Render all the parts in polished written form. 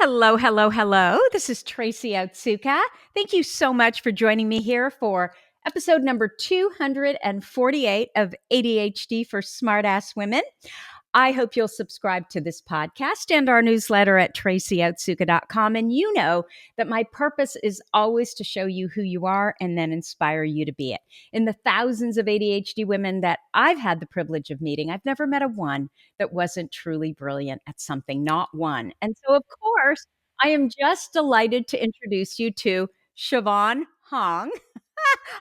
Hello, hello, hello. This is Tracy Otsuka. Thank you so much for joining me here for episode number 248 of ADHD for Smartass Women. I hope you'll subscribe to this podcast and our newsletter at tracyotsuka.com. And you know that my purpose is always to show you who you are and then inspire you to be it. In the thousands of ADHD women that I've had the privilege of meeting, I've never met a one that wasn't truly brilliant at something, not one. And so, of course, I am just delighted to introduce you to Sivan Hong.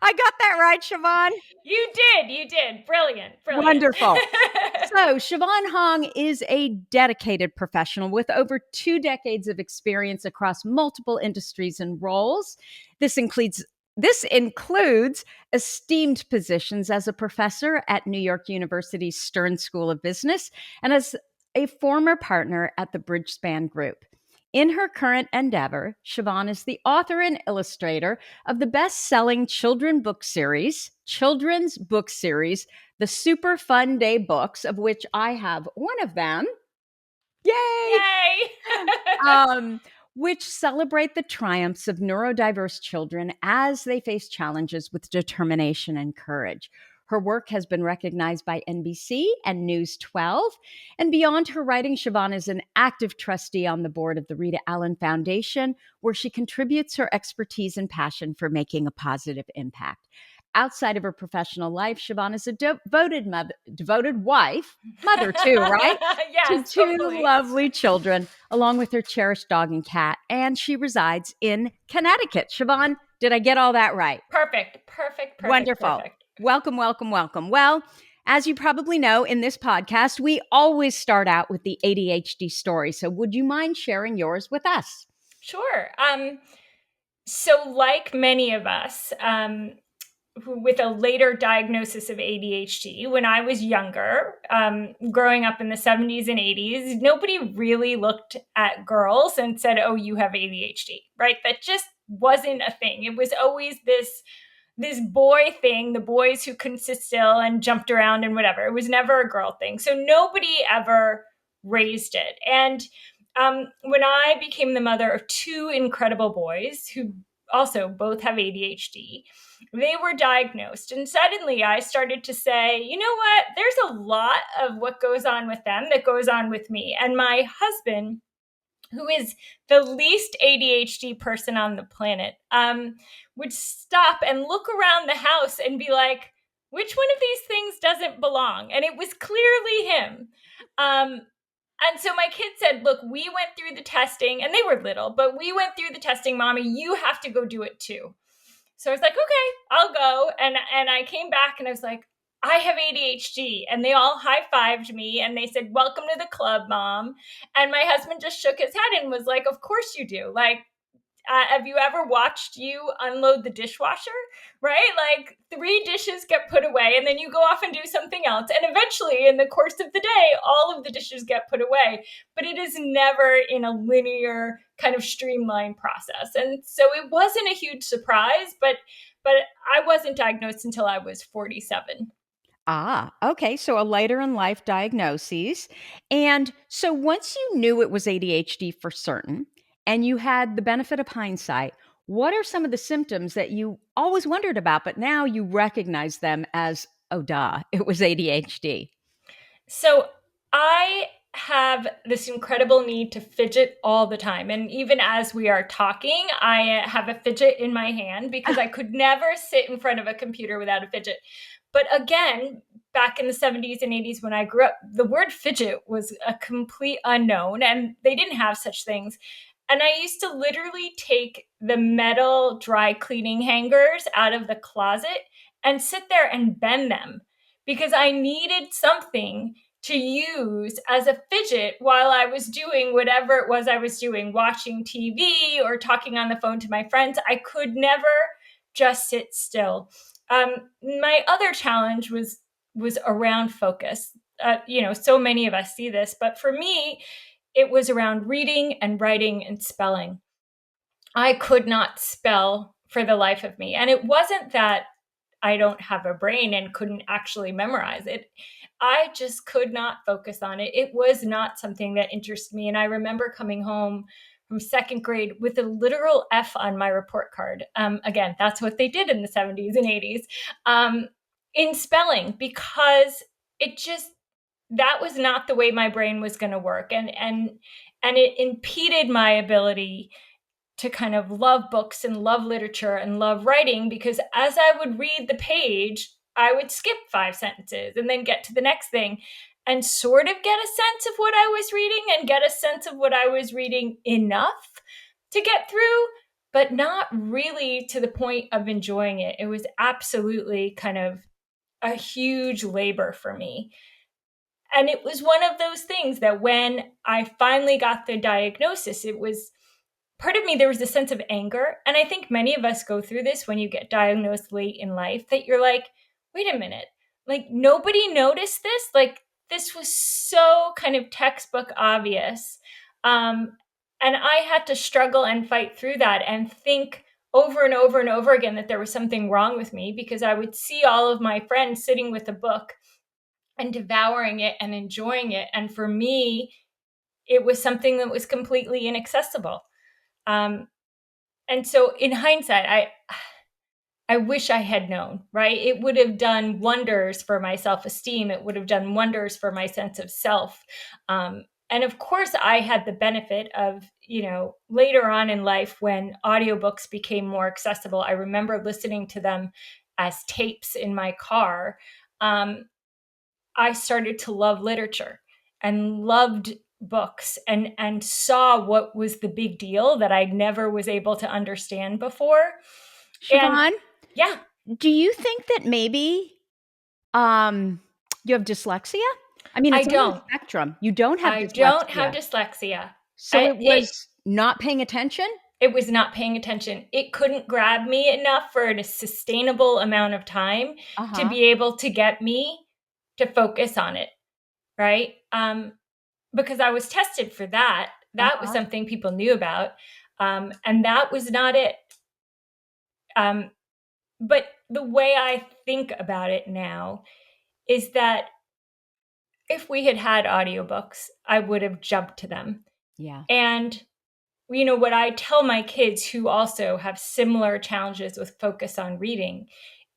I got that right, Sivan. You did. Brilliant. Wonderful. So, Sivan Hong is a dedicated professional with over 2 decades of experience across multiple industries and roles. This includes esteemed positions as a professor at New York University's Stern School of Business and as a former partner at the Bridgespan Group. In her current endeavor, Sivan is the author and illustrator of the best-selling children's book series, The Super Fun Day Books, of which I have one of them. Yay! Which celebrate the triumphs of neurodiverse children as they face challenges with determination and courage. Her work has been recognized by NBC and News 12. And beyond her writing, Sivan is an active trustee on the board of the Rita Allen Foundation, where she contributes her expertise and passion for making a positive impact. Outside of her professional life, Sivan is a devoted wife, mother too, right? Yes, to two totally. lovely children, along with her cherished dog and cat. And she resides in Connecticut. Sivan, did I get all that right? Perfect. Wonderful. Perfect. Welcome. Well, as you probably know, in this podcast, we always start out with the ADHD story. So would you mind sharing yours with us? Sure. So like many of us, with a later diagnosis of ADHD, when I was younger, growing up in the 70s and 80s, nobody really looked at girls and said, oh, you have ADHD, right? That just wasn't a thing. It was always this boy thing, the boys who couldn't sit still and jumped around and whatever. It was never a girl thing. So nobody ever raised it. And when I became the mother of 2 incredible boys who also both have ADHD, they were diagnosed. And suddenly I started to say, you know what? There's a lot of what goes on with them that goes on with me. And my husband, who is the least ADHD person on the planet, would stop and look around the house and be like, which one of these things doesn't belong? And it was clearly him. And so my kids said, look, we went through the testing, and they were little, but we went through the testing, Mommy, you have to go do it too. So I was like, okay, I'll go. And I came back and I was like, I have ADHD. And they all high-fived me and they said, welcome to the club, Mom. And my husband just shook his head and was like, of course you do. Like, have you ever watched you unload the dishwasher, right? Like 3 dishes get put away and then you go off and do something else. And eventually in the course of the day, all of the dishes get put away, but it is never in a linear kind of streamlined process. And so it wasn't a huge surprise, but I wasn't diagnosed until I was 47. Okay. So a later in life diagnosis. And so once you knew it was ADHD for certain, and you had the benefit of hindsight, what are some of the symptoms that you always wondered about, but now you recognize them as, oh, duh, it was ADHD? So I have this incredible need to fidget all the time. And even as we are talking, I have a fidget in my hand because I could never sit in front of a computer without a fidget. But again, back in the 70s and 80s when I grew up, the word fidget was a complete unknown and they didn't have such things. And I used to literally take the metal dry cleaning hangers out of the closet and sit there and bend them because I needed something to use as a fidget while I was doing whatever it was I was doing, watching TV or talking on the phone to my friends. I could never just sit still. My other challenge was around focus. So many of us see this, but for me, it was around reading and writing and spelling. I could not spell for the life of me. And it wasn't that I don't have a brain and couldn't actually memorize it. I just could not focus on it. It was not something that interested me. And I remember coming home from second grade with a literal F on my report card. Again, that's what they did in the 70s and 80s, in spelling, because that was not the way my brain was going to work. And it impeded my ability to kind of love books and love literature and love writing, because as I would read the page, I would skip 5 sentences and then get to the next thing and sort of get a sense of what I was reading and get a sense of what I was reading enough to get through, but not really to the point of enjoying it. It was absolutely kind of a huge labor for me. And it was one of those things that when I finally got the diagnosis, it was part of me, there was a sense of anger. And I think many of us go through this when you get diagnosed late in life, that you're like, wait a minute, like nobody noticed this. Like this was so kind of textbook obvious. And I had to struggle and fight through that and think over and over and over again that there was something wrong with me, because I would see all of my friends sitting with a book and devouring it and enjoying it. And for me, it was something that was completely inaccessible. And so in hindsight, I wish I had known, right? It would have done wonders for my self-esteem. It would have done wonders for my sense of self. And of course, I had the benefit of, later on in life when audiobooks became more accessible, I remember listening to them as tapes in my car. I started to love literature and loved books and saw what was the big deal that I never was able to understand before. Sivan, And yeah, do you think that maybe you have dyslexia? I mean, I it's on the don't. spectrum. You don't have I dyslexia. don't have dyslexia. So it was not paying attention? It was not paying attention. It couldn't grab me enough for a sustainable amount of time to be able to get me to focus on it, right? Because I was tested for that. That was something people knew about. And that was not it. But the way I think about it now is that if we had had audiobooks, I would have jumped to them. Yeah. And, what I tell my kids who also have similar challenges with focus on reading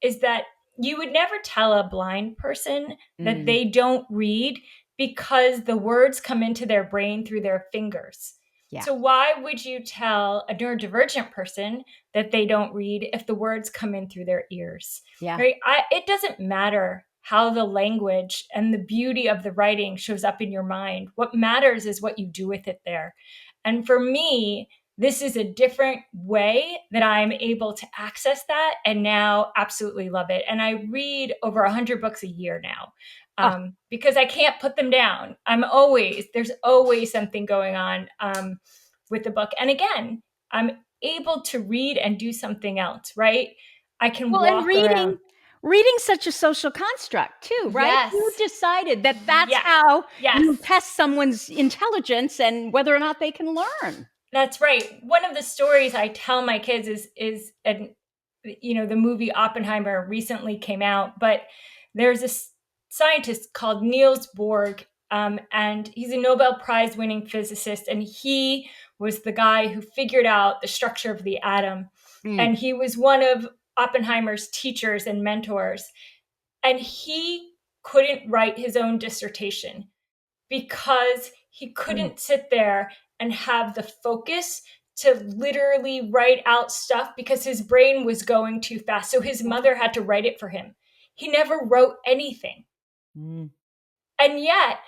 is that you would never tell a blind person that they don't read, because the words come into their brain through their fingers. Yeah. So why would you tell a neurodivergent person that they don't read if the words come in through their ears? Yeah. Right? It doesn't matter how the language and the beauty of the writing shows up in your mind. What matters is what you do with it there. And for me, this is a different way that I'm able to access that and now absolutely love it. And I read over 100 books a year now. Because I can't put them down. There's always something going on with the book. And again, I'm able to read and do something else, right? I can walk around. Reading's such a social construct too, right? Yes. You decided that that's how you test someone's intelligence and whether or not they can learn. That's right. One of the stories I tell my kids is the movie Oppenheimer recently came out, but there's a scientist called Niels Bohr, and he's a Nobel Prize winning physicist, and he was the guy who figured out the structure of the atom. And he was one of Oppenheimer's teachers and mentors. And he couldn't write his own dissertation because he couldn't sit there and have the focus to literally write out stuff because his brain was going too fast. So his mother had to write it for him. He never wrote anything. And yet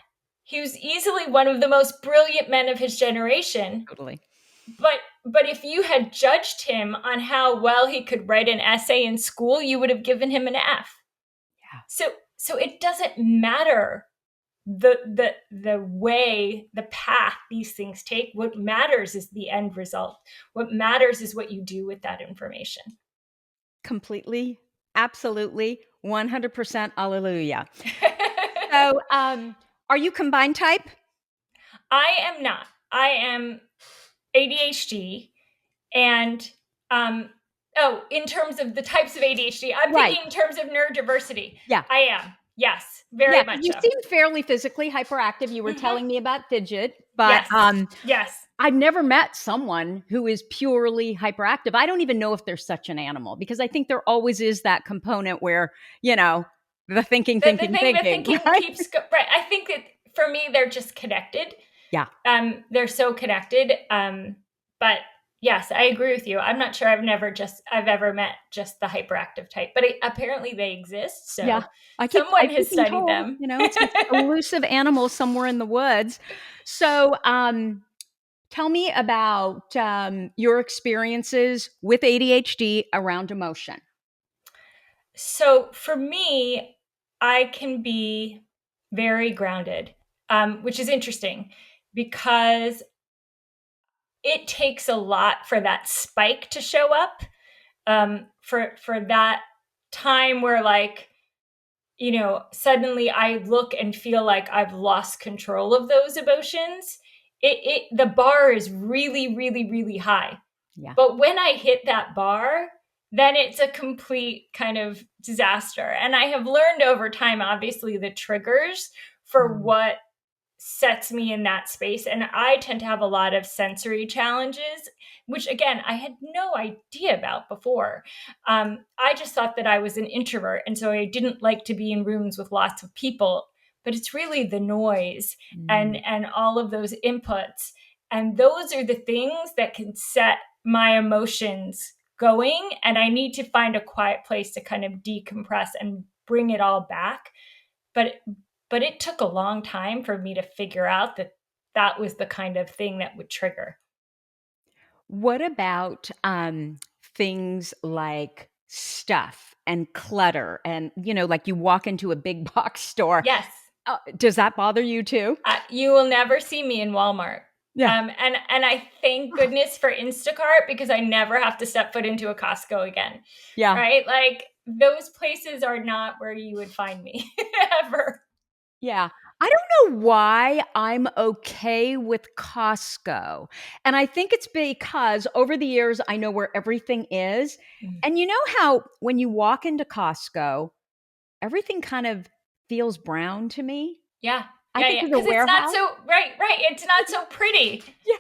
he was easily one of the most brilliant men of his generation. Totally. But if you had judged him on how well he could write an essay in school, you would have given him an F. Yeah. So it doesn't matter the way, the path these things take. What matters is the end result. What matters is what you do with that information. Completely, absolutely, 100% alleluia. So, are you combined type? I am not. I am ADHD, and in terms of the types of ADHD, I'm thinking in terms of neurodiversity. Yeah, I am. Yes, very Yeah, much you so. seem fairly physically hyperactive. You were telling me about fidget, but Yes. Yes. I've never met someone who is purely hyperactive. I don't even know if there's such an animal because I think there always is that component where, the thinking, The thinking, thinking right? keeps right. I think that for me, they're just connected. Yeah. They're so connected. But yes, I agree with you. I'm not sure I've ever met just the hyperactive type, but apparently they exist. Yeah. So I someone keep has being studied told, them. it's this elusive animal somewhere in the woods. So, tell me about your experiences with ADHD around emotion. So for me, I can be very grounded, which is interesting because it takes a lot for that spike to show up, for that time where like, suddenly I look and feel like I've lost control of those emotions. The bar is really, really, really high. Yeah. But when I hit that bar, then it's a complete kind of disaster. And I have learned over time, obviously, the triggers for what sets me in that space. And I tend to have a lot of sensory challenges, which again, I had no idea about before. I just thought that I was an introvert. And so I didn't like to be in rooms with lots of people, but it's really the noise and all of those inputs. And those are the things that can set my emotions going. And I need to find a quiet place to kind of decompress and bring it all back. But it took a long time for me to figure out that that was the kind of thing that would trigger. What about things like stuff and clutter and, like you walk into a big box store? Yes. Does that bother you too? You will never see me in Walmart. Yeah. And I thank goodness for Instacart because I never have to step foot into a Costco again. Yeah. Right? Like those places are not where you would find me ever. Yeah. I don't know why I'm okay with Costco. And I think it's because over the years, I know where everything is. And you know how when you walk into Costco, everything kind of feels brown to me? Yeah. I Yeah, think yeah. of the Because it's not warehouse. so right. It's not so pretty. Yeah.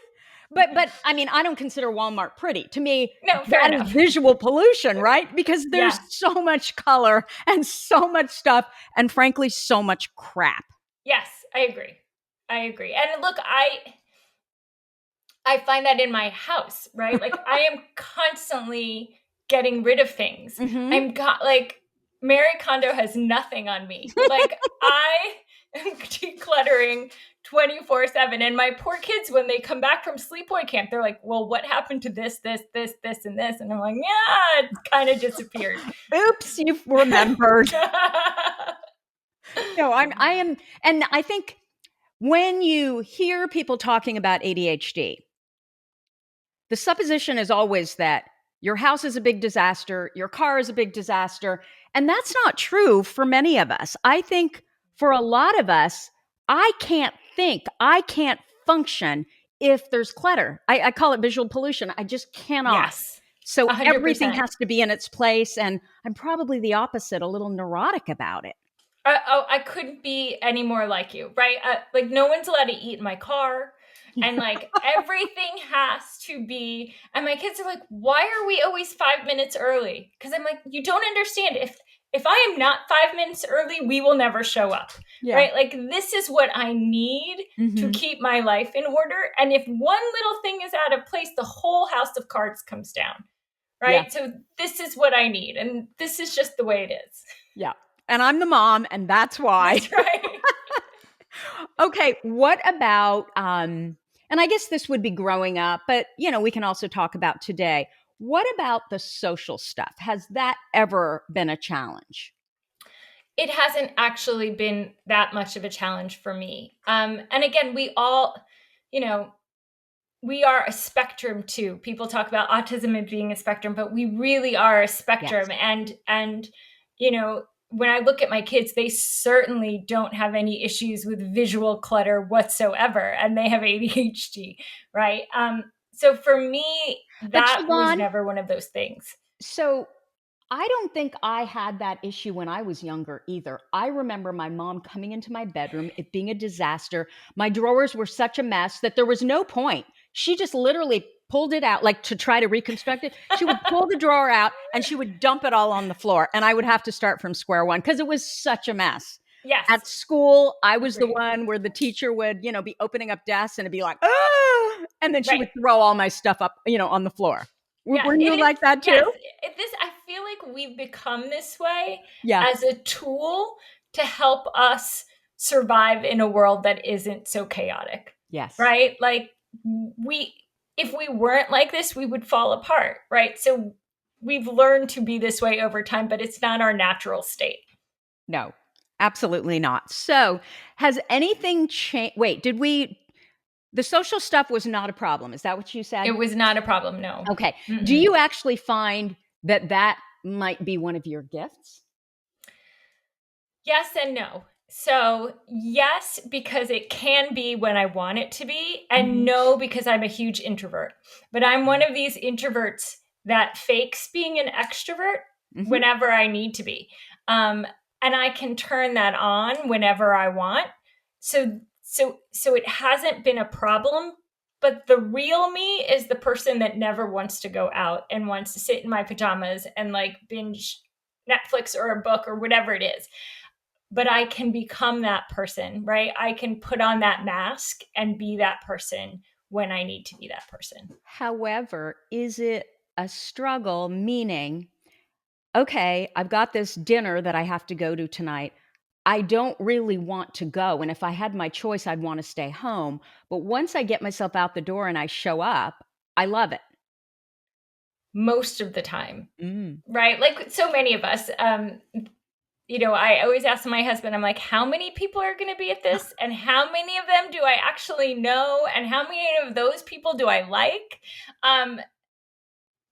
But I mean, I don't consider Walmart pretty. To me, No, fair that is enough. visual pollution, right? Because there's Yeah. so much color and so much stuff and frankly so much crap. Yes, I agree. I agree. And look, I find that in my house, right? Like I am constantly getting rid of things. Mhm. Like Mary Kondo has nothing on me. Like I am decluttering 24/7. And my poor kids, when they come back from sleepaway camp, they're like, well, what happened to this, and this? And I'm like, yeah, it kind of disappeared. Oops, you've remembered. No, I am, and I think when you hear people talking about ADHD, the supposition is always that your house is a big disaster, your car is a big disaster, and that's not true for many of us. I think for a lot of us, I can't think, I can't function if there's clutter. I call it visual pollution. I just cannot. Yes, So everything 100%. has to be in its place, and I'm probably the opposite, a little neurotic about it. I couldn't be any more like you, right? Like no one's allowed to eat in my car, and like everything has to be. And my kids are like, "Why are we always 5 minutes early?" Because I'm like, "You don't understand. If I am not 5 minutes early, we will never show up, Yeah. right? Like this is what I need to keep my life in order. And if one little thing is out of place, the whole house of cards comes down, right? Yeah. So this is what I need, and this is just the way it is." Yeah. And I'm the mom, and that's why. That's right. Okay, what about and I guess this would be growing up, but we can also talk about today. What about the social stuff? Has that ever been a challenge? It hasn't actually been that much of a challenge for me. And again, we all, you know, we are a spectrum too. People talk about autism as being a spectrum, but we really are a spectrum. Yes. And when I look at my kids, they certainly don't have any issues with visual clutter whatsoever, and they have ADHD, right? So for me, But that was Siobhan, never one of those things. so I don't think I had that issue when I was younger either. I remember my mom coming into my bedroom, it being a disaster. My drawers were such a mess that there was no point. She just literally pulled it out, like to try to reconstruct it. She would pull the drawer out and she would dump it all on the floor. And I would have to start from square one because it was such a mess. Yes, At school, I was the agreed. one where the teacher would, be opening up desks and it'd be like, oh, and then she Right. would throw all my stuff up, on the floor. Yes, Were it you is. like that Yes, too? this I feel like we've become this way Yeah. as a tool to help us survive in a world that isn't so chaotic. Yes. Right? Like we if we weren't like this, we would fall apart, right? So we've learned to be this way over time, but it's not our natural state. No, absolutely not. So, has anything changed? Wait, the social stuff was not a problem. Is that what you said? It was not a problem, no. Okay. Do Mm-mm. you actually find that that might be one of your gifts? Yes and no. So, yes, because it can be when I want it to be, and Mhm. no, because I'm a huge introvert. But I'm one of these introverts that fakes being an extrovert Mhm. whenever I need to be. And I can turn that on whenever I want. So it hasn't been a problem. But the real me is the person that never wants to go out and wants to sit in my pajamas and like binge Netflix or a book or whatever it is, but I can become that person, right? I can put on that mask and be that person when I need to be that person. However, is it a struggle? Meaning, okay, I've got this dinner that I have to go to tonight. I don't really want to go. And if I had my choice, I'd want to stay home. But once I get myself out the door and I show up, I love it. Most of the time, Mm. right? Like so many of us, I always ask my husband, I'm like, how many people are going to be at this? And how many of them do I actually know? And how many of those people do I like? Um,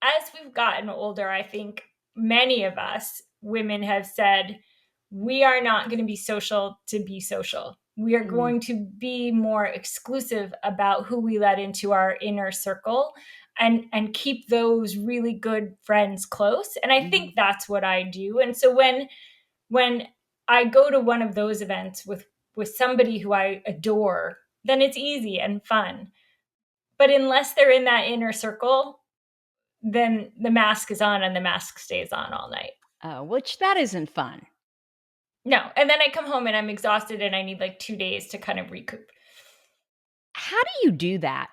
as we've gotten older, I think many of us women have said, we are not going to be social to be social. We are Mm. going to be more exclusive about who we let into our inner circle and keep those really good friends close. And I Mhm. think that's what I do. And so when I go to one of those events with somebody who I adore, then it's easy and fun. But unless they're in that inner circle, then the mask is on and the mask stays on all night. Which that isn't fun. No. And then I come home and I'm exhausted and I need like 2 days to kind of recoup. How do you do that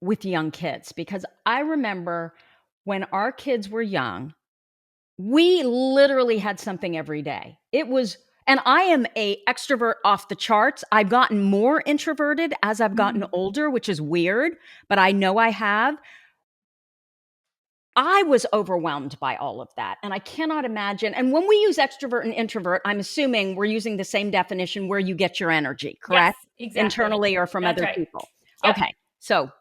with young kids? Because I remember when our kids were young, we literally had something every day. It was, and I am a extrovert off the charts. I've gotten more introverted as I've gotten Mm. older, which is weird, but I know I have. I was overwhelmed by all of that. And I cannot imagine. And when we use extrovert and introvert, I'm assuming we're using the same definition where you get your energy, Yes, correct? exactly. Internally or from That's other right. people. Yep. Okay. So,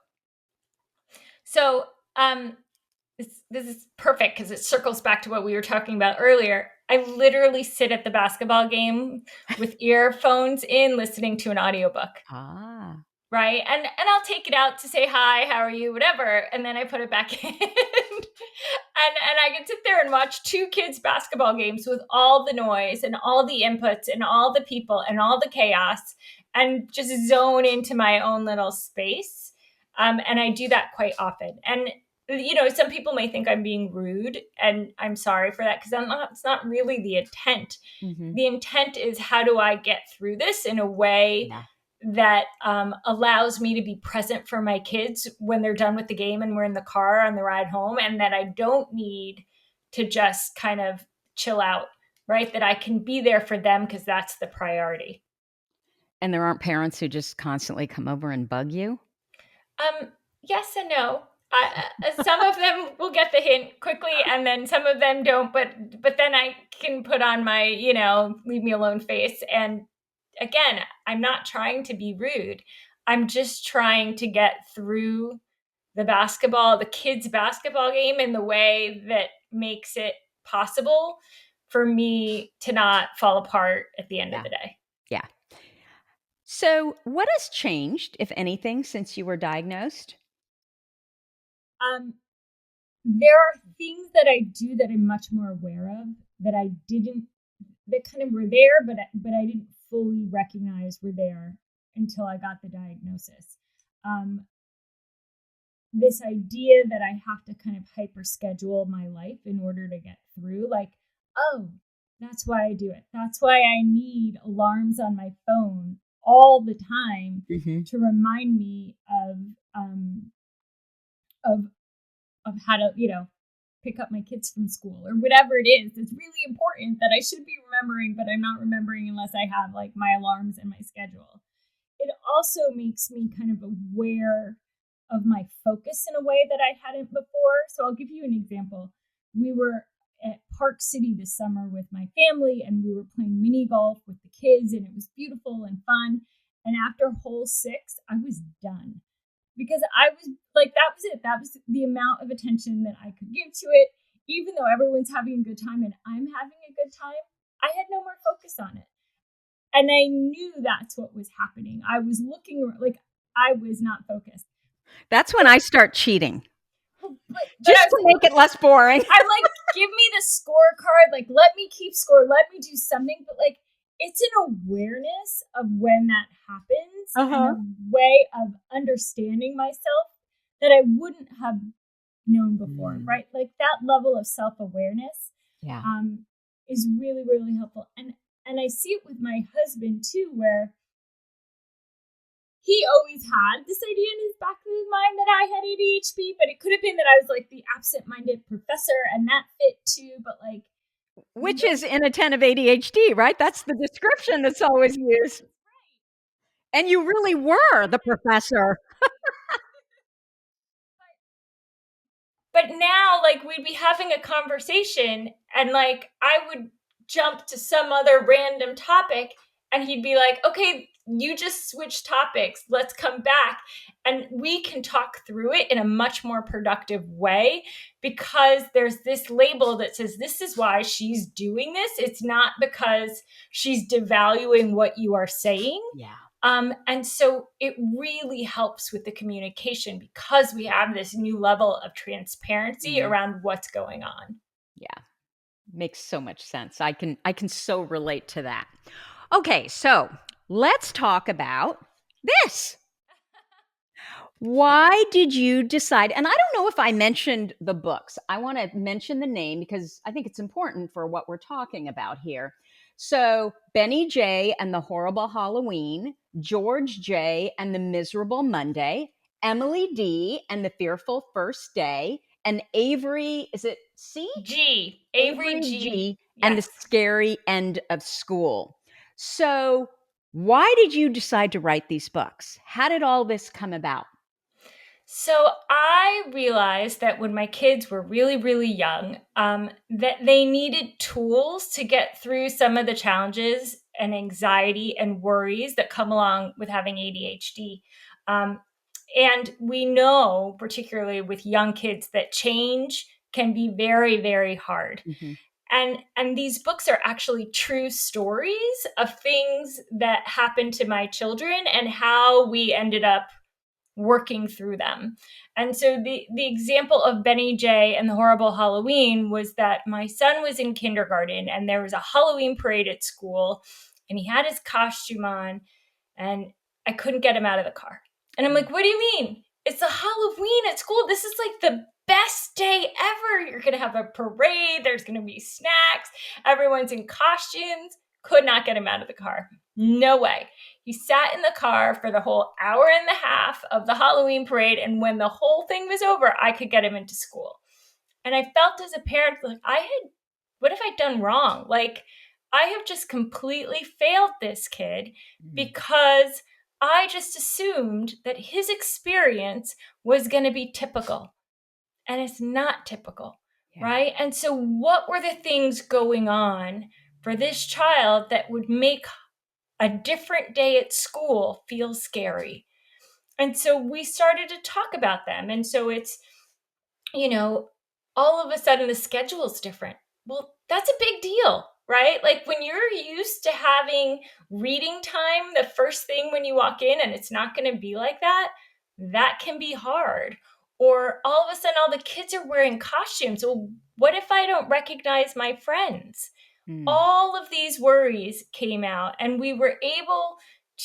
So this is perfect because it circles back to what we were talking about earlier. I literally sit at the basketball game with earphones in listening to an audiobook. ah, Right. And I'll take it out to say hi, how are you, whatever, and then I put it back in. And I can sit there and watch two kids basketball games with all the noise and all the inputs and all the people and all the chaos and just zone into my own little space. And I do that quite often. And some people may think I'm being rude, and I'm sorry for that because I'm not. It's not really the intent. mhm, The intent is, how do I get through this in a way yeah. that allows me to be present for my kids when they're done with the game and we're in the car on the ride home, and that I don't need to just kind of chill out, right? That I can be there for them because that's the priority. And there aren't parents who just constantly come over and bug you? Yes and no. Some of them will get the hint quickly, and then some of them don't. But then I can put on my leave me alone face. And again, I'm not trying to be rude. I'm just trying to get through the kids' basketball game in the way that makes it possible for me to not fall apart at the end of Yeah. the day. Yeah. So, what has changed, if anything, since you were diagnosed? Um, there are things that I do that I'm much more aware of that I didn't, that kind of were there, but I didn't fully recognize were there until I got the diagnosis. This idea that I have to kind of hyper schedule my life in order to get through, like, oh, that's why I do it. That's why I need alarms on my phone all the time to remind me of of how to, pick up my kids from school or whatever it is. It's really important that I should be remembering, but I'm not remembering unless I have like my alarms and my schedule. It also makes me kind of aware of my focus in a way that I hadn't before. So I'll give you an example. We were at Park City this summer with my family and we were playing mini golf with the kids and it was beautiful and fun. And after hole 6, I was done because I was like, that was it. That was the amount of attention that I could give to it. Even though everyone's having a good time and I'm having a good time, I had no more focus on it. And I knew that's what was happening. I was looking like I was not focused. That's when I start cheating. But just to make it less boring. I'm like, give me the scorecard. Like, let me keep score. Let me do something. But like, it's an awareness of when that happens and a way of understanding myself that I wouldn't have known before, right? Like that level of self-awareness is really, really helpful. And I see it with my husband too, where he always had this idea in his back of his mind that I had ADHD, but it could have been that I was like the absent-minded professor and that fit too, but like. Which is inattentive ADHD, right? That's the description that's always used. And you really were the professor. But now, like, we'd be having a conversation and like I would jump to some other random topic and he'd be like, okay, you just switched topics. Let's come back. And we can talk through it in a much more productive way because there's this label that says, this is why she's doing this. It's not because she's devaluing what you are saying. Yeah. And so it really helps with the communication because we have this new level of transparency around what's going on. Yeah. Makes so much sense. I can so relate to that. Okay, so let's talk about this. Why did you decide? And I don't know if I mentioned the books. I want to mention the name because I think it's important for what we're talking about here. So, Benny J. and the Horrible Halloween, George J. and the Miserable Monday, Emily D. and the Fearful First Day, and Avery, is it C? G. Avery G. And the Scary End of School. So, why did you decide to write these books? How did all this come about? So I realized that when my kids were really, really young, that they needed tools to get through some of the challenges and anxiety and worries that come along with having ADHD. And we know, particularly with young kids, that change can be very, very hard. And these books are actually true stories of things that happened to my children and how we ended up working through them. And so the example of Benny J. and the Horrible Halloween was that my son was in kindergarten and there was a Halloween parade at school and he had his costume on and I couldn't get him out of the car. And I'm like, what do you mean? It's a Halloween at school. This is like the best day ever. You're going to have a parade. There's going to be snacks. Everyone's in costumes. Could not get him out of the car. No way. He sat in the car for the whole hour and a half of the Halloween parade. And when the whole thing was over, I could get him into school. And I felt as a parent, like, what have I done wrong? Like, I have just completely failed this kid because I just assumed that his experience was going to be typical. And it's not typical, right? And so what were the things going on for this child that would make a different day at school feel scary? And so we started to talk about them. And so it's, all of a sudden the schedule is different. Well, that's a big deal, right? Like when you're used to having reading time the first thing when you walk in and it's not going to be like that, that can be hard. Or all of a sudden, all the kids are wearing costumes. Well, what if I don't recognize my friends? All of these worries came out, and we were able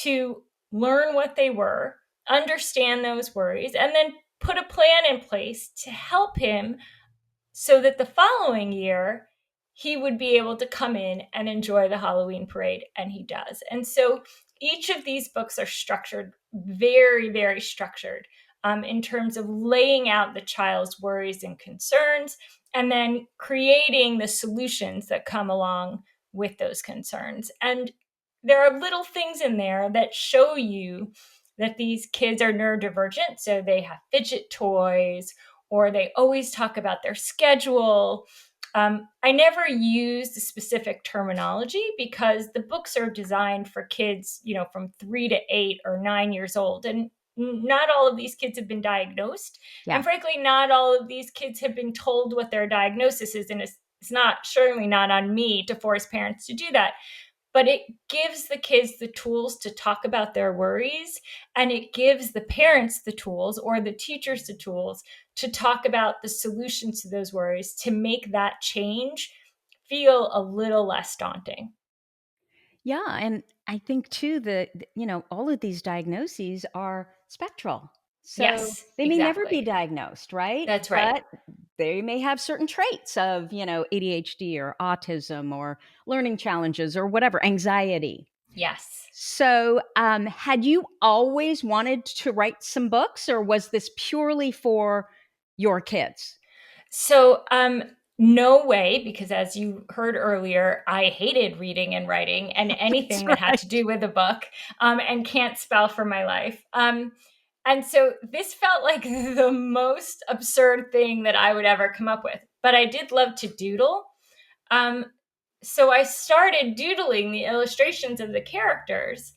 to learn what they were, understand those worries, and then put a plan in place to help him so that the following year he would be able to come in and enjoy the Halloween parade, and he does. And so each of these books are structured very, very structured in terms of laying out the child's worries and concerns, and then creating the solutions that come along with those concerns. And there are little things in there that show you that these kids are neurodivergent. So they have fidget toys, or they always talk about their schedule. I never use the specific terminology because the books are designed for kids, from 3 to 8 or 9 years old. And not all of these kids have been diagnosed. Yeah. And frankly, not all of these kids have been told what their diagnosis is. And it's certainly not on me to force parents to do that. But it gives the kids the tools to talk about their worries, and it gives the parents the tools, or the teachers the tools, to talk about the solutions to those worries, to make that change feel a little less daunting. Yeah, and I think too that all of these diagnoses are spectral. So Yes, they may never be exactly. diagnosed, right? That's right. But they may have certain traits of, ADHD or autism or learning challenges or whatever, anxiety. Yes. So, had you always wanted to write some books, or was this purely for your kids? So, no way, because as you heard earlier, I hated reading and writing and That's anything that had right. to do with a book, and can't spell for my life. And so this felt like the most absurd thing that I would ever come up with. But I did love to doodle. Um, so I started doodling the illustrations of the characters.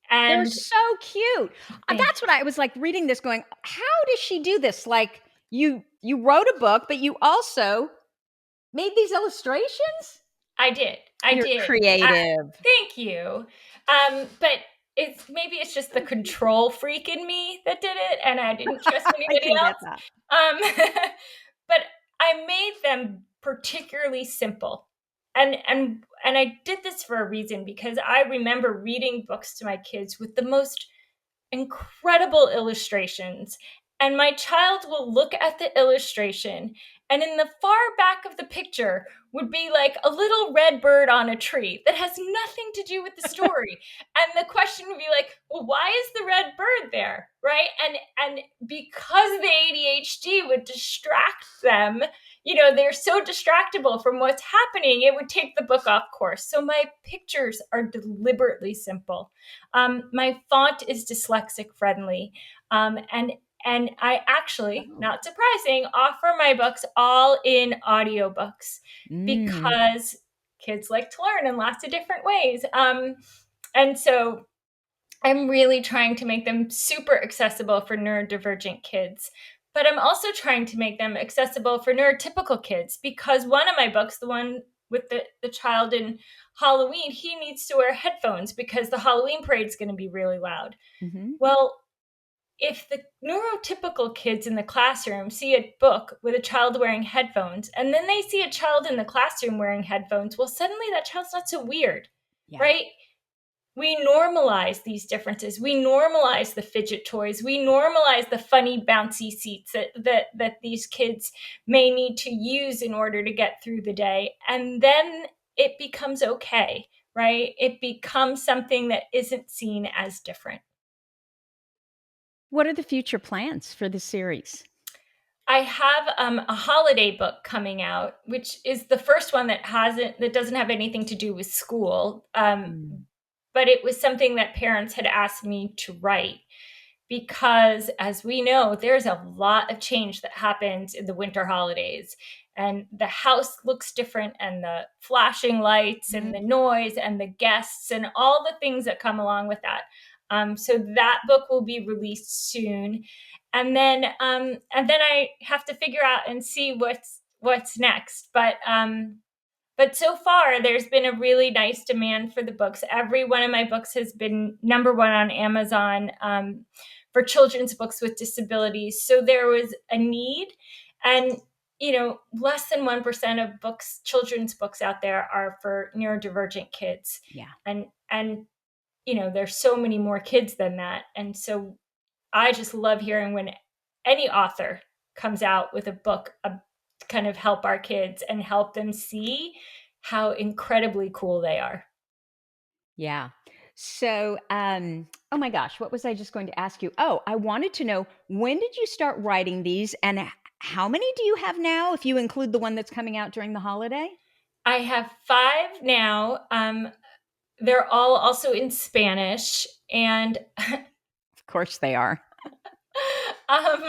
They're And so cute. thank That's what I was like reading this going, how does she do this? Like you wrote a book, but you also made these illustrations? I did. I You're did. creative. Thank you. But it's just the control freak in me that did it, and I didn't trust I anybody can get else. that. But I made them particularly simple, and I did this for a reason, because I remember reading books to my kids with the most incredible illustrations. And my child will look at the illustration, and in the far back of the picture would be like a little red bird on a tree that has nothing to do with the story. And the question would be like, well, why is the red bird there? Right. And because the ADHD would distract them, they're so distractible from what's happening, it would take the book off course. So my pictures are deliberately simple. My font is dyslexic friendly. And I actually, Oh. not surprising, offer my books all in audiobooks, Mm. because kids like to learn in lots of different ways. And so I'm really trying to make them super accessible for neurodivergent kids. But I'm also trying to make them accessible for neurotypical kids, because one of my books, the one with the child in Halloween, he needs to wear headphones because the Halloween parade is going to be really loud. Hmm. Well, if the neurotypical kids in the classroom see a book with a child wearing headphones, and then they see a child in the classroom wearing headphones, well, suddenly that child's not so weird, Yeah. right? We normalize these differences. We normalize the fidget toys. We normalize the funny bouncy seats that these kids may need to use in order to get through the day. And then it becomes okay, right? It becomes something that isn't seen as different. What are the future plans for the series? I have a holiday book coming out, which is the first one that doesn't have anything to do with school. Mm. But it was something that parents had asked me to write, because, as we know, there's a lot of change that happens in the winter holidays, and the house looks different, and the flashing lights and the noise and the guests and all the things that come along with that. So that book will be released soon, and then I have to figure out and see what's next. But so far, there's been a really nice demand for the books. Every one of my books has been number one on Amazon for children's books with disabilities. So there was a need, and less than 1% of children's books out there are for neurodivergent kids. Yeah. And there's so many more kids than that. And so I just love hearing when any author comes out with a book to kind of help our kids and help them see how incredibly cool they are. Yeah. So, oh my gosh, what was I just going to ask you? Oh, I wanted to know, when did you start writing these, and how many do you have now, if you include the one that's coming out during the holiday? I have 5 now. They're all also in Spanish, and Of course they are. um,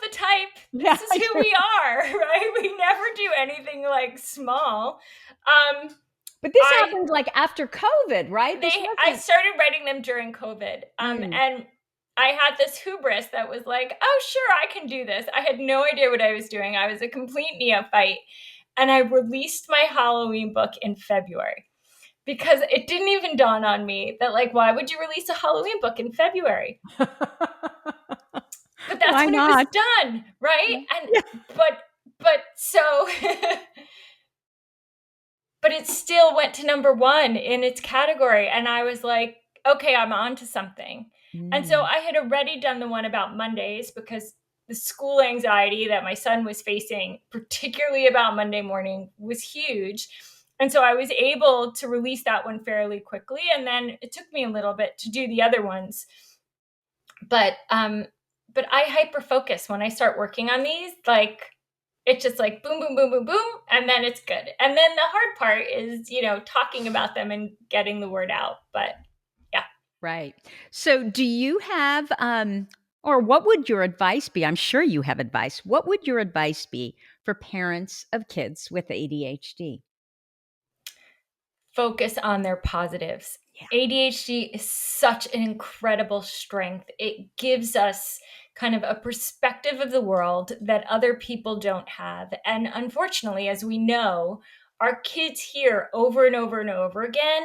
the type. Yeah, This is I who do. we are, right? We never do anything like small. But this I happened like after COVID, right? This I wasn't. started writing them during COVID. Mm. And I had this hubris that was like, oh, sure, I can do this. I had no idea what I was doing. I was a complete neophyte. And I released my Halloween book in February because it didn't even dawn on me that, like, why would you release a Halloween book in February? But that's Why when it was not? done, right? And Yeah. but so but it still went to number 1 in its category. And I was like, okay, I'm on to something. And so Mm. I had already done the one about Mondays because the school anxiety that my son was facing, particularly about Monday morning, was huge. And so I was able to release that one fairly quickly. And then it took me a little bit to do the other ones. But I hyper focus when I start working on these. Like, it's just like boom, boom, boom, boom, boom, and then it's good. And then the hard part is, talking about them and getting the word out. But yeah. Right. So, do you have, or what would your advice be? I'm sure you have advice. What would your advice be for parents of kids with ADHD? Focus on their positives. Yeah. ADHD is such an incredible strength. It gives us kind of a perspective of the world that other people don't have. And unfortunately, as we know, our kids hear over and over and over again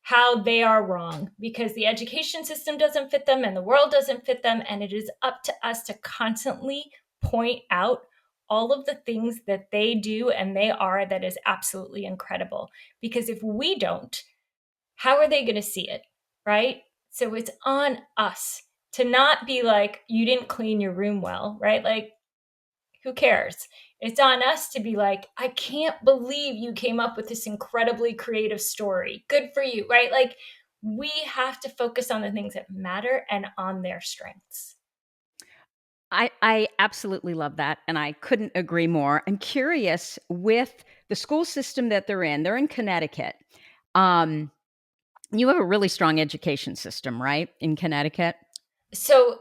how they are wrong because the education system doesn't fit them and the world doesn't fit them. And it is up to us to constantly point out all of the things that they do and they are that is absolutely incredible. Because if we don't, how are they going to see it? Right? So it's on us to not be like, you didn't clean your room well, right? Like, who cares? It's on us to be like, I can't believe you came up with this incredibly creative story. Good for you, right? Like, we have to focus on the things that matter and on their strengths. I absolutely love that. And I couldn't agree more. I'm curious with the school system that they're in Connecticut. Um, you have a really strong education system, right? In Connecticut? So,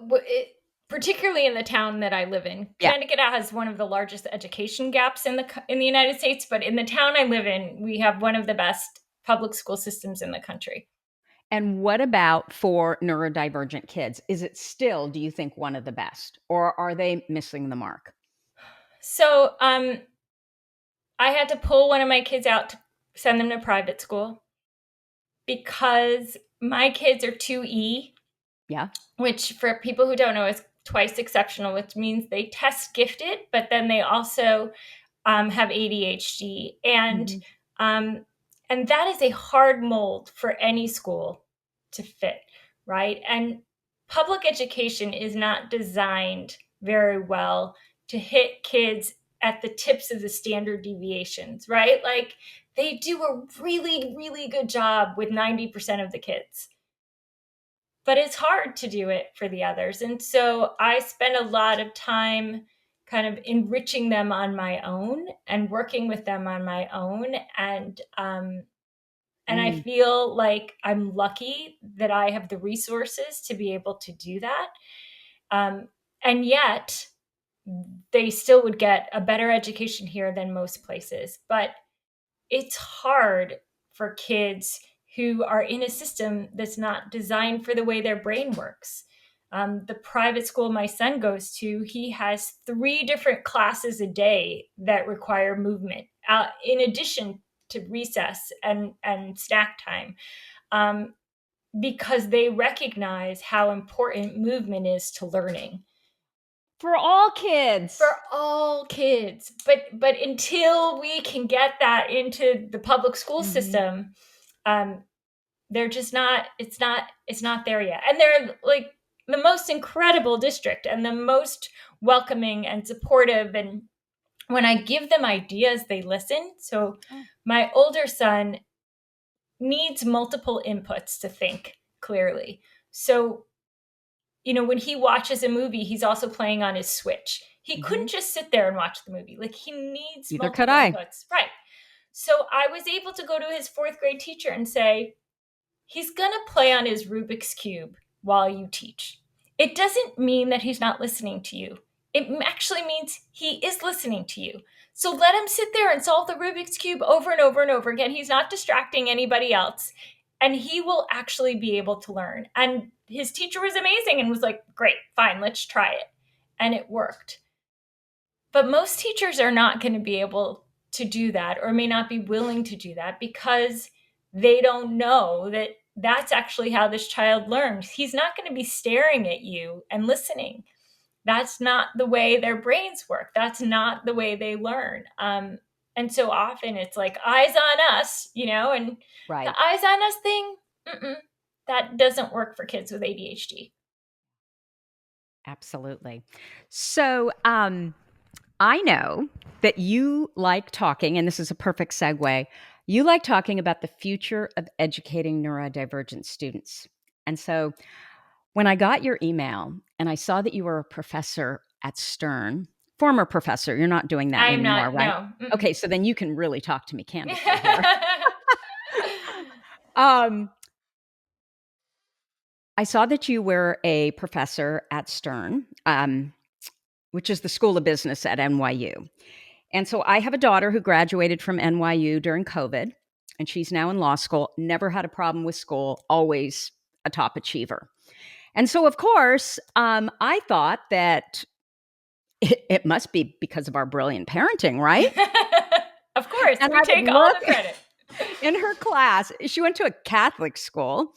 particularly in the town that I live in, Yeah. Connecticut has one of the largest education gaps in the United States. But in the town I live in, we have one of the best public school systems in the country. And what about for neurodivergent kids? Is it still, do you think, one of the best, or are they missing the mark? So, I had to pull one of my kids out to send them to private school because my kids are 2E, Yeah. which for people who don't know is twice exceptional, which means they test gifted, but then they also have ADHD. Mhm. And that is a hard mold for any school to fit, right? And public education is not designed very well to hit kids at the tips of the standard deviations, right? Like, they do a really, really good job with 90% of the kids. But it's hard to do it for the others. And so I spend a lot of time kind of enriching them on my own and working with them on my own. And I Mm. feel like I'm lucky that I have the resources to be able to do that. And yet, they still would get a better education here than most places. But it's hard for kids who are in a system that's not designed for the way their brain works. The private school my son goes to, he has 3 different classes a day that require movement, in addition to recess and snack time. because they recognize how important movement is to learning. For all kids. For all kids. But until we can get that into the public school system, they're just not, it's not there yet. And they're like the most incredible district and the most welcoming and supportive. And when I give them ideas, they listen. So my older son needs multiple inputs to think clearly. So, when he watches a movie, he's also playing on his Switch. He couldn't just sit there and watch the movie. Like, he needs Neither multiple could I. inputs. Right. So I was able to go to his 4th grade teacher and say, he's going to play on his Rubik's Cube while you teach. It doesn't mean that he's not listening to you. It actually means he is listening to you. So let him sit there and solve the Rubik's Cube over and over and over again. He's not distracting anybody else. And he will actually be able to learn. And his teacher was amazing and was like, great, fine, let's try it. And it worked. But most teachers are not going to be able to do that, or may not be willing to do that, because they don't know that that's actually how this child learns. He's not going to be staring at you and listening. That's not the way their brains work. That's not the way they learn. And so often it's like eyes on us, and Right. the eyes on us thing, that doesn't work for kids with ADHD. Absolutely. So I know that you like talking, and this is a perfect segue. You like talking about the future of educating neurodivergent students. And so when I got your email and I saw that you were a professor at Stern, former professor, you're not doing that I'm anymore, not, right? no. Okay, so then you can really talk to me candidly here. I saw that you were a professor at Stern, which is the School of Business at NYU. And so I have a daughter who graduated from NYU during COVID, and she's now in law school, never had a problem with school, always a top achiever. And so, of course, I thought that it must be because of our brilliant parenting, right? Of course, and we take all the credit. In her class, she went to a Catholic school.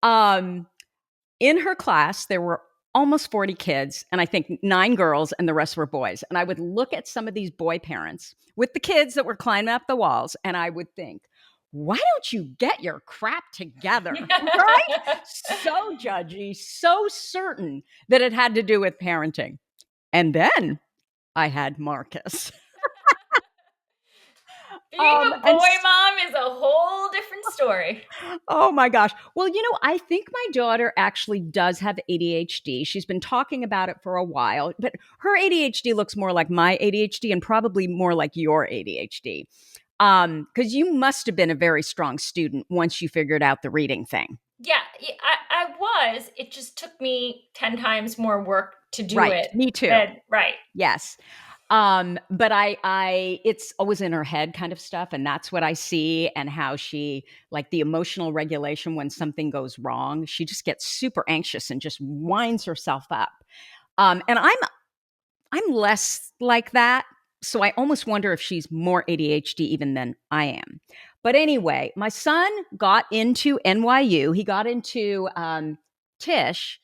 In her class, there were almost 40 kids, and I think 9 girls, and the rest were boys. And I would look at some of these boy parents with the kids that were climbing up the walls, and I would think, why don't you get your crap together? Right? So judgy, so certain that it had to do with parenting. And then I had Marcus. Being a boy mom is a whole different story. Oh my gosh. Well, I think my daughter actually does have ADHD. She's been talking about it for a while, but her ADHD looks more like my ADHD and probably more like your ADHD. Because you must have been a very strong student once you figured out the reading thing. Yeah, I was. It just took me 10 times more work to do it. Me too. Right. Yes. But it's always in her head kind of stuff. And that's what I see, and how she, like the emotional regulation when something goes wrong, she just gets super anxious and just winds herself up. And I'm less like that. So I almost wonder if she's more ADHD even than I am. But anyway, my son got into NYU. He got into Tisch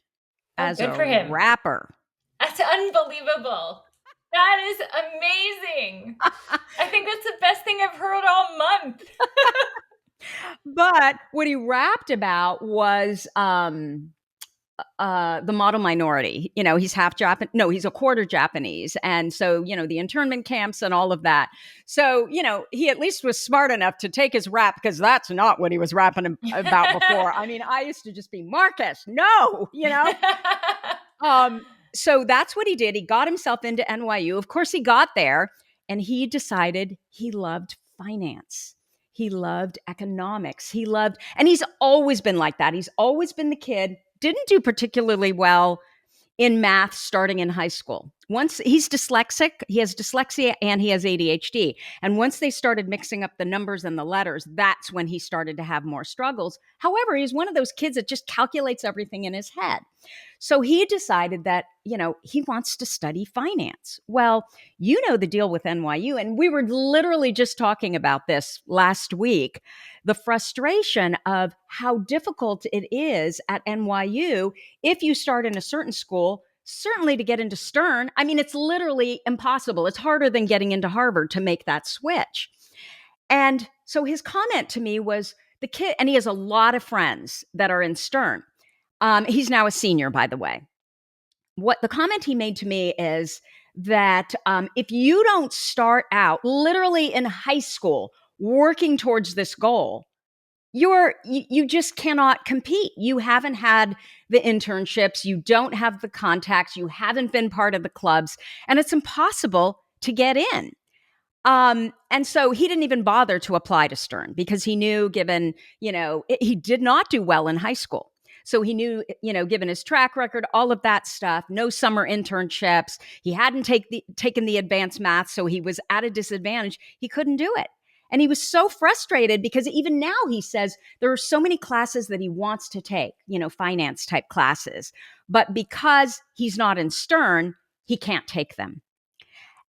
as a rapper. That's unbelievable. That is amazing. I think that's the best thing I've heard all month. But what he rapped about was the model minority. He's half Japanese. No, he's a quarter Japanese. And so, the internment camps and all of that. So, he at least was smart enough to take his rap, because that's not what he was rapping about before. I mean, I used to just be Marcus. No, So that's what he did. He got himself into NYU. Of course, he got there and he decided he loved finance. He loved economics. And he's always been like that. He's always been the kid, didn't do particularly well in math starting in high school. once he's dyslexic, he has dyslexia and he has ADHD. And once they started mixing up the numbers and the letters, that's when he started to have more struggles. However, he's one of those kids that just calculates everything in his head. So he decided that, he wants to study finance. Well, the deal with NYU. And we were literally just talking about this last week, the frustration of how difficult it is at NYU if you start in a certain school. Certainly to get into Stern, I mean, it's literally impossible. It's harder than getting into Harvard to make that switch. And so his comment to me was the kid, and he has a lot of friends that are in Stern. He's now a senior, by the way. What the comment he made to me is that if you don't start out literally in high school working towards this goal, you just cannot compete. You haven't had the internships, you don't have the contacts, you haven't been part of the clubs, and it's impossible to get in. And so he didn't even bother to apply to Stern because he knew, given, he did not do well in high school. So he knew, given his track record, all of that stuff, no summer internships, he hadn't taken the advanced math, so he was at a disadvantage. He couldn't do it. And he was so frustrated because even now he says there are so many classes that he wants to take, finance type classes. But because he's not in Stern, he can't take them.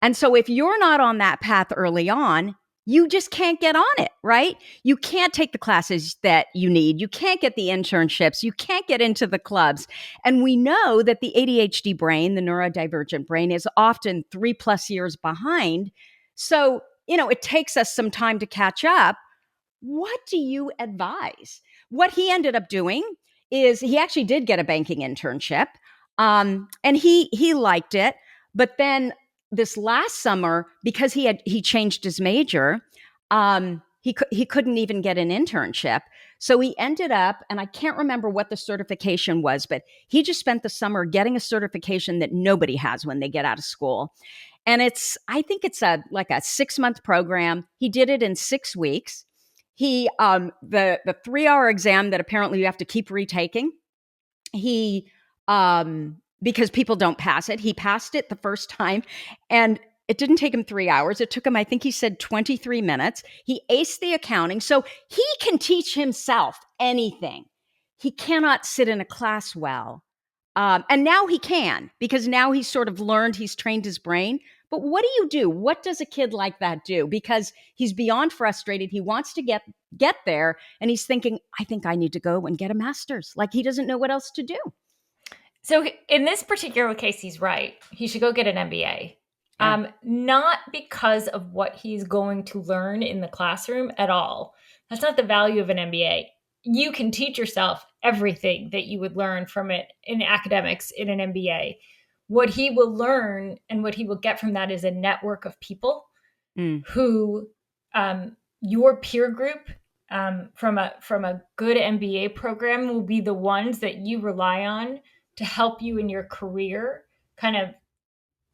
And so if you're not on that path early on, you just can't get on it, right? You can't take the classes that you need. You can't get the internships. You can't get into the clubs. And we know that the ADHD brain, the neurodivergent brain, is often 3+ years behind. So, it takes us some time to catch up. What do you advise? What he ended up doing is he actually did get a banking internship, and he liked it. But then this last summer, because he changed his major, he couldn't even get an internship. So he ended up, and I can't remember what the certification was, but he just spent the summer getting a certification that nobody has when they get out of school. And I think it's like a 6-month program. He did it in 6 weeks. He, the 3-hour exam that apparently you have to keep retaking, he, because people don't pass it. He passed it the first time, and it didn't take him 3 hours. It took him, I think he said 23 minutes. He aced the accounting. So he can teach himself anything. He cannot sit in a class well. And now he can, because now he's sort of learned, he's trained his brain. But what do you do? What does a kid like that do? Because he's beyond frustrated. He wants to get there, and he's thinking, I think I need to go and get a master's. Like, he doesn't know what else to do. So in this particular case, he's right. He should go get an MBA. Yeah. Not because of what he's going to learn in the classroom at all. That's not the value of an MBA. You can teach yourself everything that you would learn from it in academics in an MBA. What he will learn and what he will get from that is a network of people who your peer group from a good MBA program will be the ones that you rely on to help you in your career kind of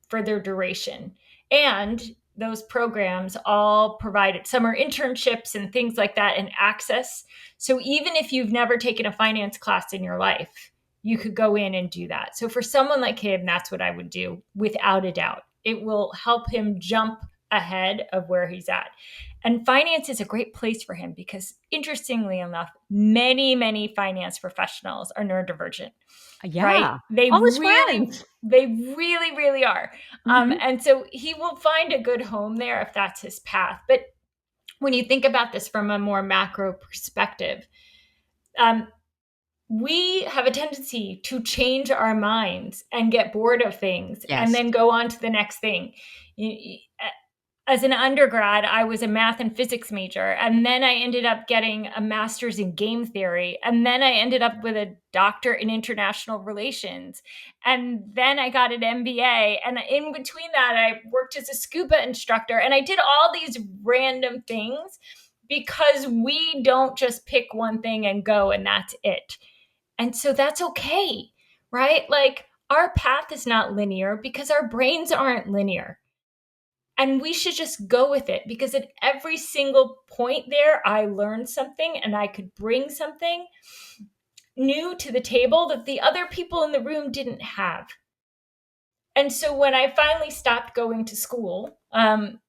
for their duration. And those programs all provide summer internships and things like that and access. So even if you've never taken a finance class in your life, you could go in and do that. So for someone like him, that's what I would do without a doubt. It will help him jump ahead of where he's at. And finance is a great place for him because, interestingly enough, many, many finance professionals are neurodivergent. Yeah. Right? They really, really are. And so he will find a good home there if that's his path. But when you think about this from a more macro perspective, we have a tendency to change our minds and get bored of things and then go on to the next thing. As an undergrad, I was a math and physics major, and then I ended up getting a master's in game theory, and then I ended up with a doctorate in international relations, and then I got an MBA, and in between that, I worked as a scuba instructor, and I did all these random things because we don't just pick one thing and go, and that's it. And so that's okay, right? Like, our path is not linear because our brains aren't linear. And we should just go with it because at every single point there, I learned something and I could bring something new to the table that the other people in the room didn't have. And so when I finally stopped going to school and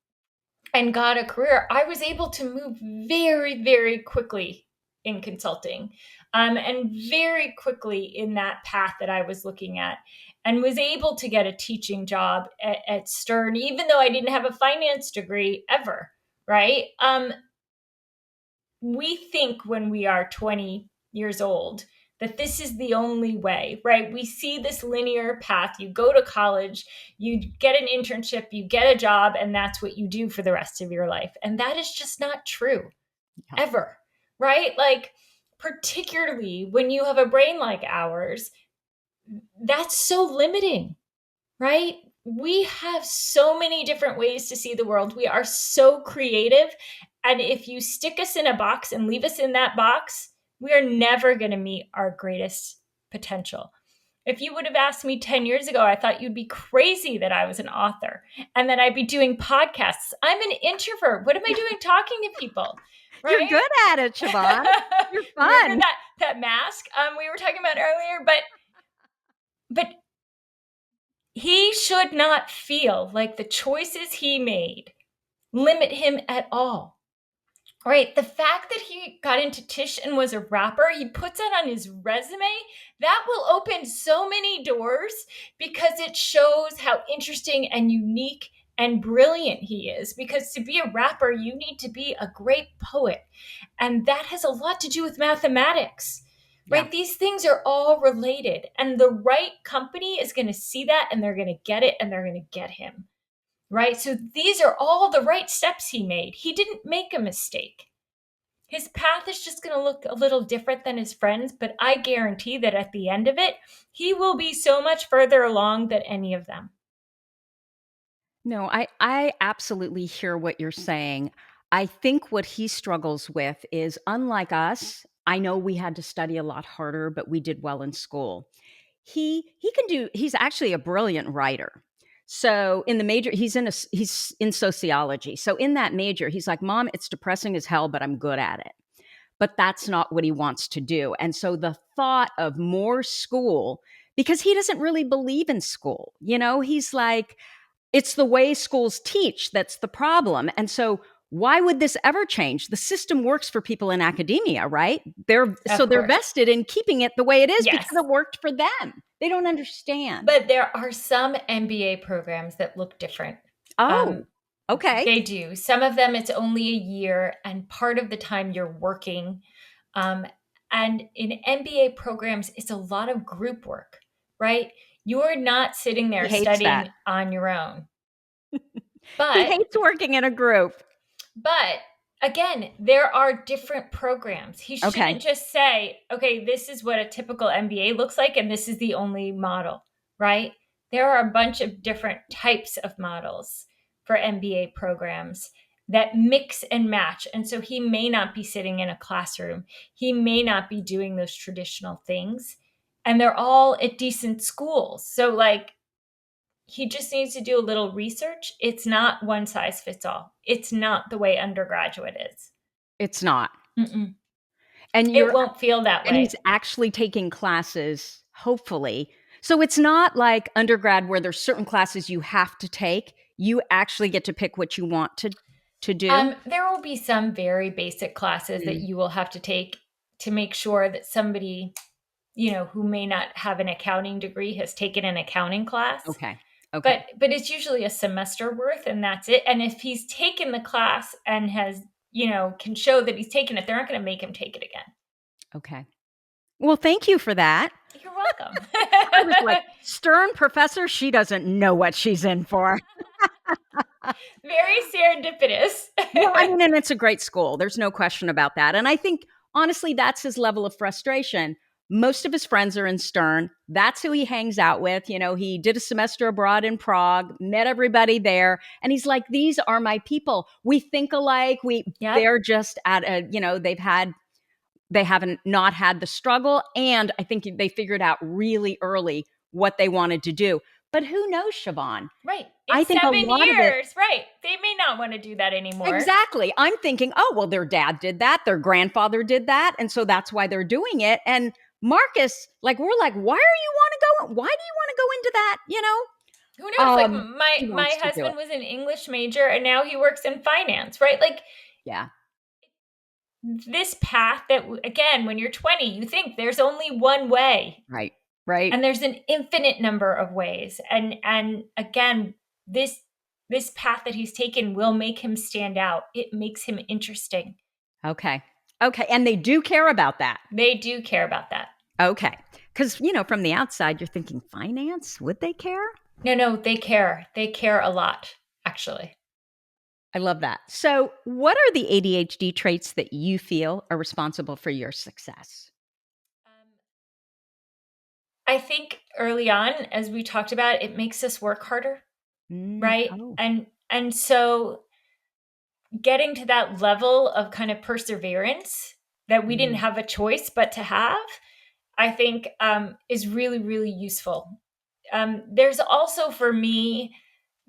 got a career, I was able to move very, very quickly in consulting and very quickly in that path that I was looking at, and was able to get a teaching job at Stern, even though I didn't have a finance degree ever, right? We think when we are 20 years old that this is the only way, right? We see this linear path. You go to college, you get an internship, you get a job, and that's what you do for the rest of your life. And that is just not true, ever, right? Like, particularly when you have a brain like ours, that's so limiting, right? We have so many different ways to see the world. We are so creative. And if you stick us in a box and leave us in that box, we are never going to meet our greatest potential. If you would have asked me 10 years ago, I thought you'd be crazy that I was an author and that I'd be doing podcasts. I'm an introvert. What am I doing talking to people? Right? You're good at it, Sivan. You're fun. Remember that mask we were talking about earlier? But he should not feel like the choices he made limit him at all. Right? The fact that he got into Tish and was a rapper, he puts that on his resume, that will open so many doors because it shows how interesting and unique and brilliant he is. Because to be a rapper, you need to be a great poet. And that has a lot to do with mathematics. Right? Yeah. These things are all related. And the right company is going to see that, and they're going to get it, and they're going to get him. Right? So these are all the right steps he made. He didn't make a mistake. His path is just going to look a little different than his friends, but I guarantee that at the end of it, he will be so much further along than any of them. No, I absolutely hear what you're saying. I think what he struggles with is, unlike us, I know we had to study a lot harder, but we did well in school. He's actually a brilliant writer. So in the major, he's in sociology. So in that major, he's like, Mom, it's depressing as hell, but I'm good at it. But that's not what he wants to do. And so the thought of more school, because he doesn't really believe in school, he's like, it's the way schools teach that's the problem. And so why would this ever change? The system works for people in academia, right? They're vested in keeping it the way it is, yes, because it worked for them. They don't understand. But there are some MBA programs that look different. Oh, okay. They do. Some of them, it's only a year, and part of the time you're working. And in MBA programs, it's a lot of group work, right? You're not sitting there studying on your own. But he hates working in a group. But again, there are different programs. He shouldn't just say, okay, this is what a typical MBA looks like, and this is the only model, right? There are a bunch of different types of models for MBA programs that mix and match. And so he may not be sitting in a classroom. He may not be doing those traditional things. And they're all at decent schools. So he just needs to do a little research. It's not one size fits all. It's not the way undergraduate is. It's not. Mm-mm. And it won't feel that way. And he's actually taking classes, hopefully. So it's not like undergrad where there's certain classes you have to take. You actually get to pick what you want to do. There will be some very basic classes that you will have to take to make sure that somebody, who may not have an accounting degree has taken an accounting class. Okay. But it's usually a semester worth, and that's it. And if he's taken the class and has, can show that he's taken it, they're not going to make him take it again. Okay. Well, thank you for that. You're welcome. I was like, Stern professor, she doesn't know what she's in for. Very serendipitous. Well, and it's a great school. There's no question about that. And I think, honestly, that's his level of frustration. Most of his friends are in Stern. That's who he hangs out with. He did a semester abroad in Prague, met everybody there. And he's like, these are my people. We think alike. They're just at they haven't not had the struggle. And I think they figured out really early what they wanted to do. But who knows, Sivan? Right. I think 7 years. Right. They may not want to do that anymore. Exactly. I'm thinking, oh, well, their dad did that. Their grandfather did that. And so that's why they're doing it. And Marcus, we're like, why do you want to go into that? Who knows? Like He my wants to do it. husband was an English major and now he works in finance, right? Like Yeah. this path that, again, when you're 20, you think there's only one way. Right. Right. And there's an infinite number of ways. And again, this path that he's taken will make him stand out. It makes him interesting. Okay. Okay. And they do care about that. They do care about that. Okay. Because, from the outside, you're thinking finance? Would they care? No, they care. They care a lot, actually. I love that. So, what are the ADHD traits that you feel are responsible for your success? I think early on, as we talked about, it makes us work harder, right? Oh. And so getting to that level of kind of perseverance that we didn't have a choice but to have, I think is really, really useful. There's also for me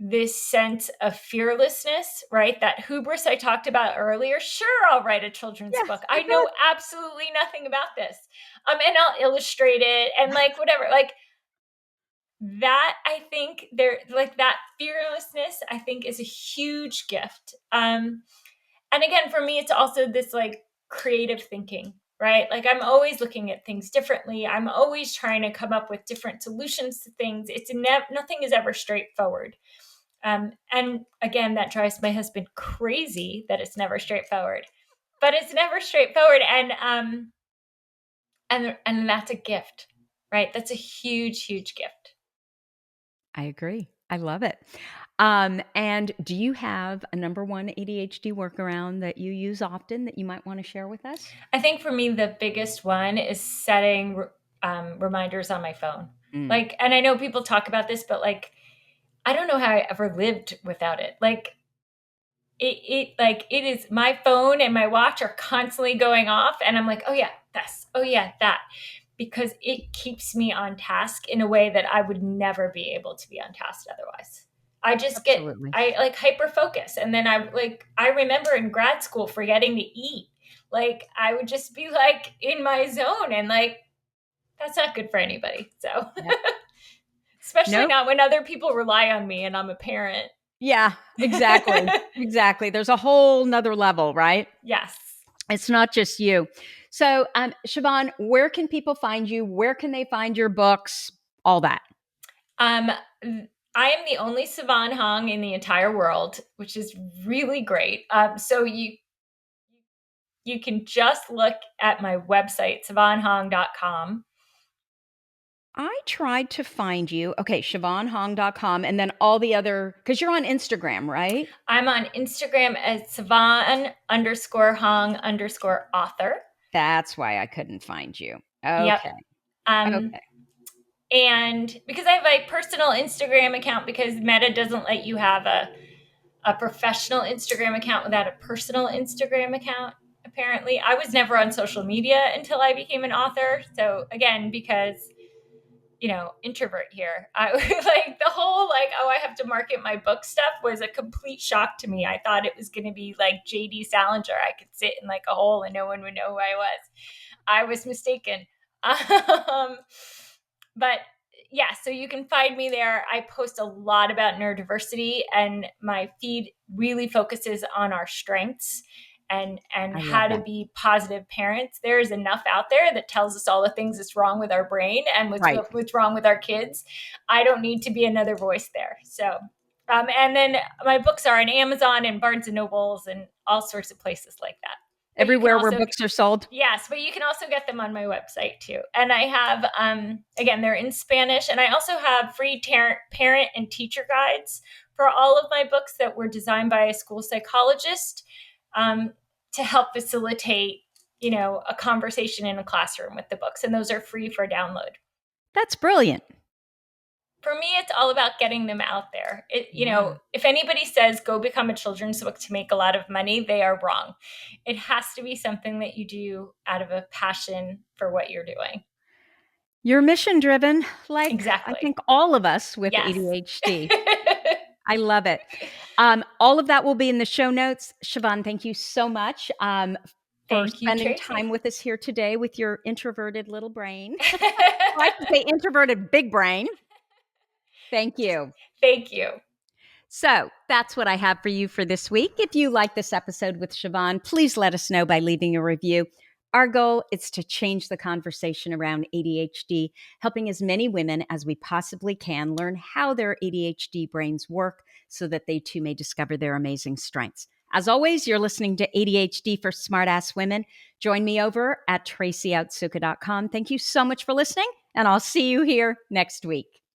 this sense of fearlessness, right? That hubris I talked about earlier. Sure, I'll write a children's book. I know absolutely nothing about this. And I'll illustrate it and like whatever. Like that, I think that fearlessness, I think, is a huge gift. And again, for me, it's also this like creative thinking, right? Like I'm always looking at things differently. I'm always trying to come up with different solutions to things. Nothing is ever straightforward. And again, that drives my husband crazy that it's never straightforward, but it's never straightforward. And that's a gift, right? That's a huge, huge gift. I agree. I love it. And do you have a number one ADHD workaround that you use often that you might want to share with us? I think for me, the biggest one is setting reminders on my phone. Like, and I know people talk about this, but like, I don't know how I ever lived without it. Like, it is my phone and my watch are constantly going off, and I'm like, oh yeah, this, oh yeah, that, because it keeps me on task in a way that I would never be able to be on task otherwise. I just I like hyper focus. And then I remember in grad school forgetting to eat. Like I would just be like in my zone and like, that's not good for anybody. So especially not when other people rely on me and I'm a parent. Yeah, exactly. Exactly. There's a whole nother level, right? Yes. It's not just you. So, Sivan, where can people find you? Where can they find your books? All that. I am the only Sivan Hong in the entire world, which is really great. So you can just look at my website, sivanhong.com. I tried to find you. Okay, sivanhong.com, and then all the other, because you're on Instagram, right? I'm on Instagram as Sivan_Hong_author. That's why I couldn't find you. Okay. Yep. Okay. And because I have a personal Instagram account, because Meta doesn't let you have a professional Instagram account without a personal Instagram account, apparently. I was never on social media until I became an author. So again, because introvert here. I like the whole I have to market my book stuff was a complete shock to me. I thought it was going to be like JD Salinger. I could sit in like a hole and no one would know who I was. I was mistaken. But yeah, so you can find me there. I post a lot about neurodiversity, and my feed really focuses on our strengths and how to be positive parents. There is enough out there that tells us all the things that's wrong with our brain and what's wrong with our kids. I don't need to be another voice there. So, and then my books are on Amazon and Barnes and Nobles and all sorts of places like that. But everywhere where books are sold? Yes, but you can also get them on my website too. And I have, again, they're in Spanish. And I also have free parent and teacher guides for all of my books that were designed by a school psychologist to help facilitate, a conversation in a classroom with the books. And those are free for download. That's brilliant. For me, it's all about getting them out there. If anybody says go become a children's book to make a lot of money, they are wrong. It has to be something that you do out of a passion for what you're doing. You're mission driven, like exactly. I think all of us with ADHD. I love it. All of that will be in the show notes. Sivan, thank you so much for spending time with us here today with your introverted little brain. I should say introverted big brain. Thank you. Thank you. So that's what I have for you for this week. If you like this episode with Sivan, please let us know by leaving a review. Our goal is to change the conversation around ADHD, helping as many women as we possibly can learn how their ADHD brains work so that they too may discover their amazing strengths. As always, you're listening to ADHD for Smartass Women. Join me over at tracyoutsuka.com. Thank you so much for listening, and I'll see you here next week.